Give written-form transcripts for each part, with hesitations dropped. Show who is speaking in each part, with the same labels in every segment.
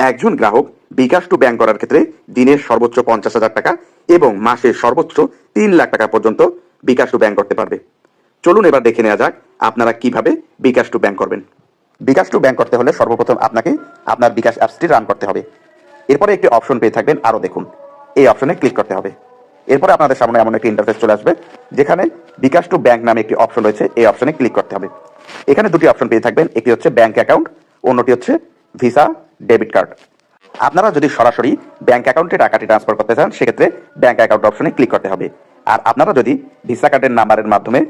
Speaker 1: একজন গ্রাহক বিকাশ to bank করার ক্ষেত্রে দিনের সর্বোচ্চ 50,000 টাকা এবং মাসের সর্বোচ্চ 3 লাখ টাকা পর্যন্ত বিকাশ টু ব্যাংক করতে পারবে। চলুন এবার দেখে নেওয়া যাক আপনারা কিভাবে বিকাশ টু ব্যাংক করবেন। বিকাশ টু ব্যাংক করতে হলে সর্বপ্রথম আপনাকে আপনার বিকাশ অ্যাপসটি রান করতে হবে। এরপরে একটি অপশন পেয়ে থাকবেন আরও দেখুন, এই অপশনে ক্লিক করতে হবে। এরপরে আপনাদের সামনে এমন একটি ইন্টারফেস চলে আসবে যেখানে বিকাশ টু ব্যাংক নামে একটি অপশন রয়েছে, এই অপশনে ক্লিক করতে হবে। এখানে দুটি অপশন পেয়ে থাকবেন, একটি হচ্ছে ব্যাংক অ্যাকাউন্ট, অন্যটি হচ্ছে ভিসা ডেবিট কার্ড। আপনারা যদি সরাসরি ব্যাংক অ্যাকাউন্টে টাকাটি ট্রান্সফার করতে চান সেক্ষেত্রে ব্যাংক অ্যাকাউন্ট অপশনে ক্লিক করতে হবে। আর আপনারা যদি ভিসা কার্ডের নাম্বারের মাধ্যমে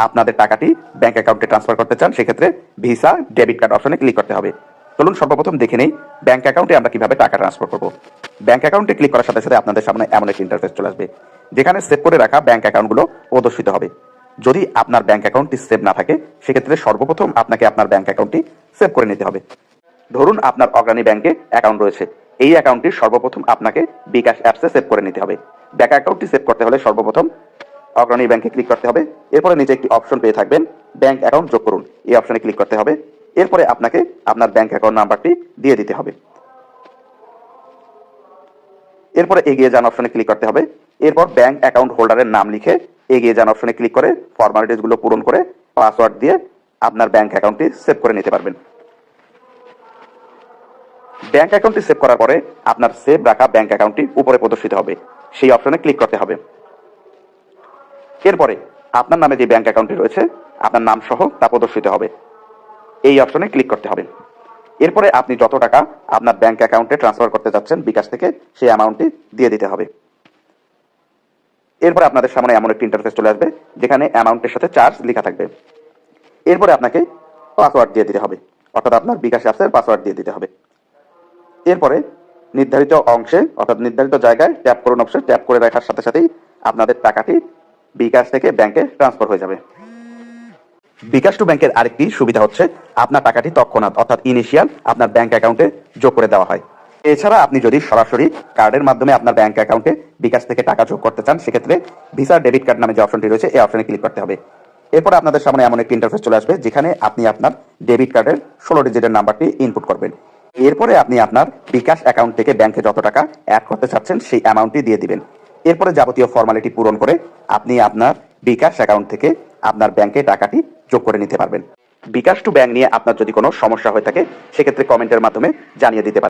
Speaker 1: আপনাদের টাকাটি ব্যাংক অ্যাকাউন্টে ট্রান্সফার করতে চান সেক্ষেত্রে ভিসা ডেবিট কার্ড অপশনে ক্লিক করতে হবে। চলুন সর্বপ্রথম দেখে নেই ব্যাংক অ্যাকাউন্টে আমরা কিভাবে টাকা ট্রান্সফার করব। ব্যাংক অ্যাকাউন্টে ক্লিক করার সাথে সাথে আপনাদের সামনে এমন একটি ইন্টারফেস চলে আসবে যেখানে সেভ করে রাখা ব্যাংক অ্যাকাউন্টগুলো প্রদর্শিত হবে। যদি আপনার ব্যাংক অ্যাকাউন্টটি সেভ না থাকে সেক্ষেত্রে সর্বপ্রথম আপনাকে আপনার ব্যাংক অ্যাকাউন্টটি সেভ করে নিতে হবে। ধরুন আপনার অগ্রণী ব্যাংকে অ্যাকাউন্ট রয়েছে, এই অ্যাকাউন্টটি সর্বপ্রথম আপনাকে বিকাশ অ্যাপসে সেভ করে নিতে হবে। ব্যাংক অ্যাকাউন্টটি সেভ করতে হলে সর্বপ্রথম অগ্রণী ব্যাংকে ক্লিক করতে হবে। এরপরে নিচে একটি অপশন পেয়ে থাকবেন ব্যাংক অ্যাকাউন্ট যোগ করুন, এই অপশনে ক্লিক করতে হবে। এরপরে আপনাকে আপনার ব্যাংক অ্যাকাউন্ট নাম্বারটি দিয়ে দিতে হবে। এরপরে এগিয়ে যান অপশনে ক্লিক করতে হবে। এরপর ব্যাংক অ্যাকাউন্ট হোল্ডারের নাম লিখে এগিয়ে যান অপশনে ক্লিক করে ফর্মালিটিসগুলো পূরণ করে পাসওয়ার্ড দিয়ে আপনার ব্যাংক অ্যাকাউন্টটি সেভ করে নিতে পারবেন। ব্যাংক অ্যাকাউন্টটি সেভ করার পরে আপনার সেভ রাখা ব্যাংক অ্যাকাউন্টটি উপরে প্রদর্শিত হবে, সেই অপশনে ক্লিক করতে হবে। এরপরে আপনার নামে যে ব্যাংক অ্যাকাউন্টটি রয়েছে আপনার নাম সহ তা প্রদর্শিত হবে, এই অপশনে ক্লিক করতে হবে। এরপরে আপনি যত টাকা আপনার ব্যাংক অ্যাকাউন্টে ট্রান্সফার করতে যাচ্ছেন বিকাশ থেকে সেই অ্যামাউন্টটি দিয়ে দিতে হবে। এরপরে আপনাদের সামনে এমন একটি ইন্টারফেস চলে আসবে যেখানে অ্যামাউন্টের সাথে চার্জ লেখা থাকবে। এরপরে আপনাকে পাসওয়ার্ড দিয়ে দিতে হবে, অর্থাৎ আপনার বিকাশ অ্যাপসের পাসওয়ার্ড দিয়ে দিতে হবে। এরপরে নির্ধারিত অংশে অর্থাৎ নির্ধারিত জায়গায় ট্যাপ করুন অপশন, ট্যাপ করে রাখার সাথে সাথেই আপনাদের টাকাটি বিকাশ থেকে ব্যাংকে ট্রান্সফার হয়ে যাবে। বিকাশ টু ব্যাংকের আরেকটি সুবিধা হচ্ছে আপনার টাকাটি তৎক্ষণাৎ অর্থাৎ ইনিশিয়াল আপনার ব্যাংক অ্যাকাউন্টে যোগ করে দেওয়া হয়। এছাড়া আপনি যদি সরাসরি কার্ডের মাধ্যমে আপনার ব্যাংক অ্যাকাউন্টে বিকাশ থেকে টাকা যোগ করতে চান সেক্ষেত্রে ভিসা ডেবিট কার্ড নামে যে অপশনটি রয়েছে এই অপশনে ক্লিক করতে হবে। এরপর আপনাদের সামনে এমন একটি ইন্টারফেস চলে আসবে যেখানে আপনি আপনার ডেবিট কার্ডের 16 ডিজিটের নাম্বারটি ইনপুট করবেন। এরপরে আপনি আপনার বিকাশ অ্যাকাউন্ট থেকে ব্যাংকে যত টাকা অ্যাড করতে চাচ্ছেন সেই অ্যামাউন্টটি দিয়ে দিবেন। এরপরে যাবতীয় ফর্মালিটি পূরণ করে আপনি আপনার বিকাশ অ্যাকাউন্ট থেকে আপনার ব্যাংকে টাকাটি যোগ করে নিতে পারবেন। বিকাশ টু ব্যাংক নিয়ে আপনার যদি কোনো সমস্যা হয়ে থাকে সেক্ষেত্রে কমেন্টের মাধ্যমে জানিয়ে দিতে পারেন।